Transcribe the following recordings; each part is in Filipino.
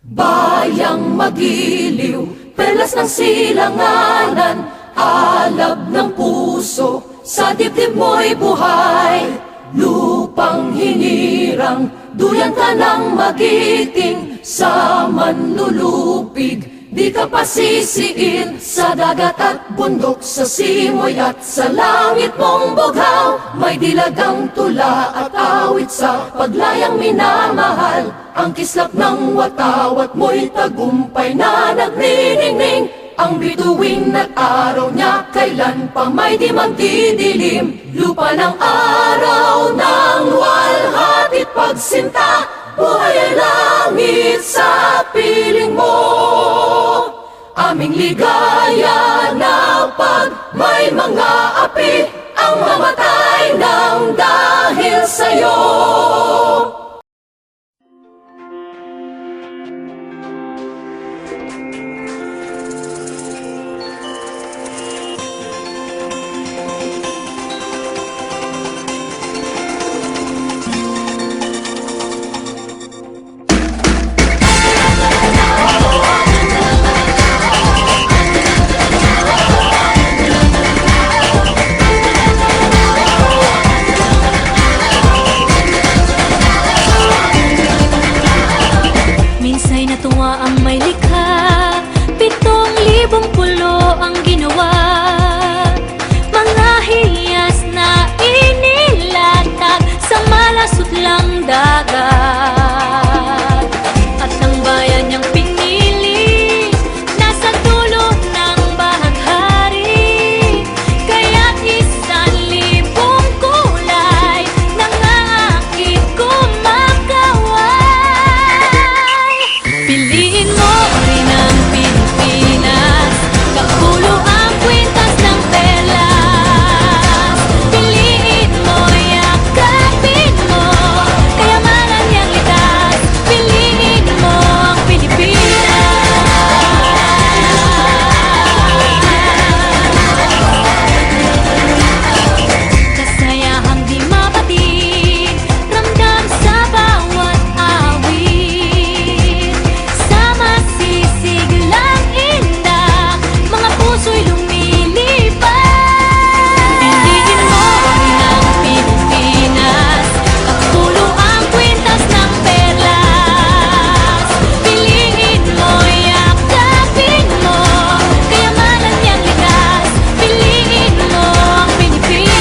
Bayang magiliw, perlas ng silanganan, alab ng puso, sa dibdib mo'y buhay. Lupang hinirang, duyan ka ng magiting, sa manlulupig di ka pasisiin. Sa dagat at bundok, sa simoy at sa langit mong bughaw, may dilagang tula at awit sa paglayang minamahal. Ang kislap ng watawat mo'y tagumpay na nagniningning. Ang bituin at araw niya kailan pa may di magdidilim. Lupa ng araw ng luwalhati't pagsinta, buhay ay langit sa piling mo. Aming ligaya na pag may mga api ang mamatay ng dahil sa'yo. Natuwa ang may likha, 7,000 pulo ang ginawa. Mga hiyas na inilatag sa malasutlang dagat. At ang bayan niyang pinili, nasa dulo ng bahaghari. Kaya't 1,000 kulay nangangakit kumakaway. Piliin mo rin ang Pilipinas, kapulo ang kwintas ng perlas. Piliin mo, yakapin mo, kayamanan niyang litas. Piliin mo ang Pilipinas. Kasayahang di mapatid, ramdam sa bawat awit. Sama sisiglang indak, mga puso'y lumilipad. Piliin mo rin ang Pilipinas, kapulo ang kwintas ng perlas. Piliin mo, yakapin mo, kayamanan niyang likas. Piliin mo ang Pilipinas.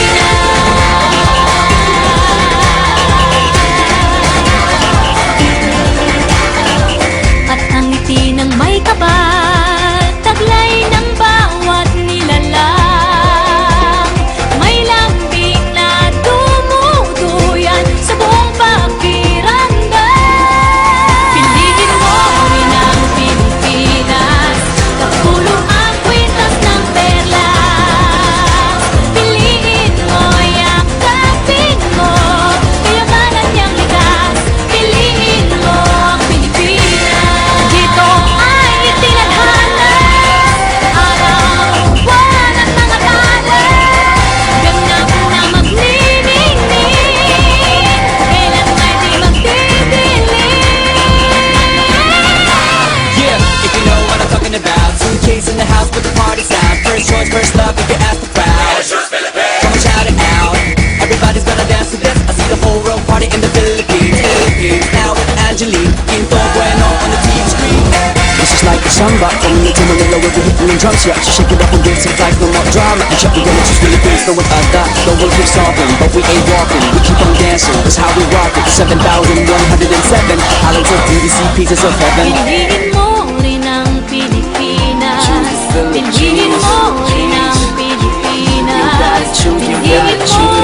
At ang ngiti ng may kapal, taglay ng bawat nilalang. May lambing na dumuduyan sa buong pakiramdam. Piliin mo rin ang Pilipinas, kapulo ang kwintas ng perlas. Piliin mo, yakapin mo, kayamanan niyang likas. Piliin mo ang Pilipinas. Dito ay itinadhana, araw, buwan at mga talas. Ganap na magniningning, kailan may di magdidilim. Yeah, if you know what I'm talking about. Suitcase in the house, put the party's out. First choice, first love, if you ask the crowd. Come and shout it out. Everybody's gonna dance to this. I see the whole world party in the Philippines. Now with Angelique, Quinto Bueno on the TV screen. This is like a samba, coming into Manila with the hitting and drums. Yeah, so shake it up and dance it like no more drama. And shut the gonna choose Philippines, no one that. No one keeps solving, but we ain't walking. We keep on dancing, that's how we rock it. 7,107 islands of DDC, pieces of heaven. Piliin mo rin ang Pilipinas. Piliin mo rin ang Pilipinas. Piliin mo